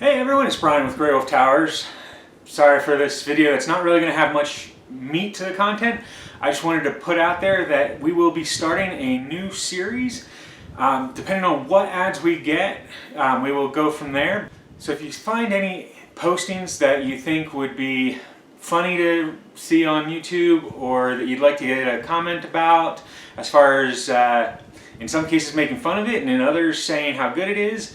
Hey everyone, it's Brian with GreyWolf Towers. Sorry for this video. It's not really going to have much meat to the content. I just wanted to put out there that we will be starting a new series. Depending on what ads we get, we will go from there. So if you find any postings that you think would be funny to see on YouTube or that you'd like to get a comment about, as far as in some cases making fun of it and in others saying how good it is,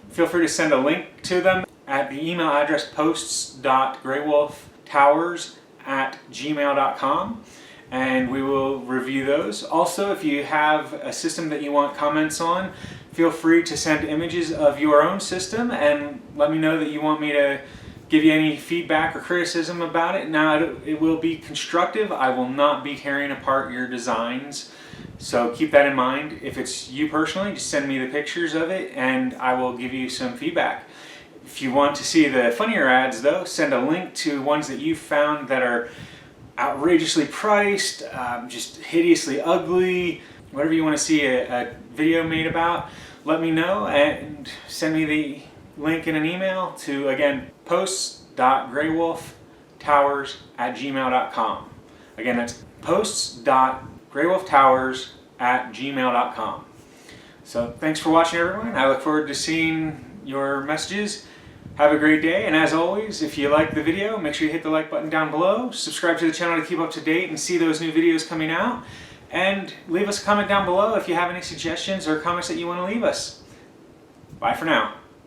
feel free to send a link to them at the email address posts.greywolftowers@gmail.com, and we will review those. Also, if you have a system that you want comments on, feel free to send images of your own system and let me know that you want me to give you any feedback or criticism about it. Now, it will be constructive. I will not be tearing apart your designs. So keep that in mind. If it's you personally, just send me the pictures of it and I will give you some feedback. If you want to see the funnier ads though, send a link to ones that you found that are outrageously priced, just hideously ugly, whatever you want to see a video made about, let me know and send me the link in an email to, again, posts.greywolftowers@gmail.com. Again, that's posts.greywolftowers@gmail.com. So thanks for watching everyone. I look forward to seeing your messages. Have a great day, and as always, if you like the video, make sure you hit the like button down below, subscribe to the channel to keep up to date and see those new videos coming out, and leave us a comment down below if you have any suggestions or comments that you want to leave us. Bye for now.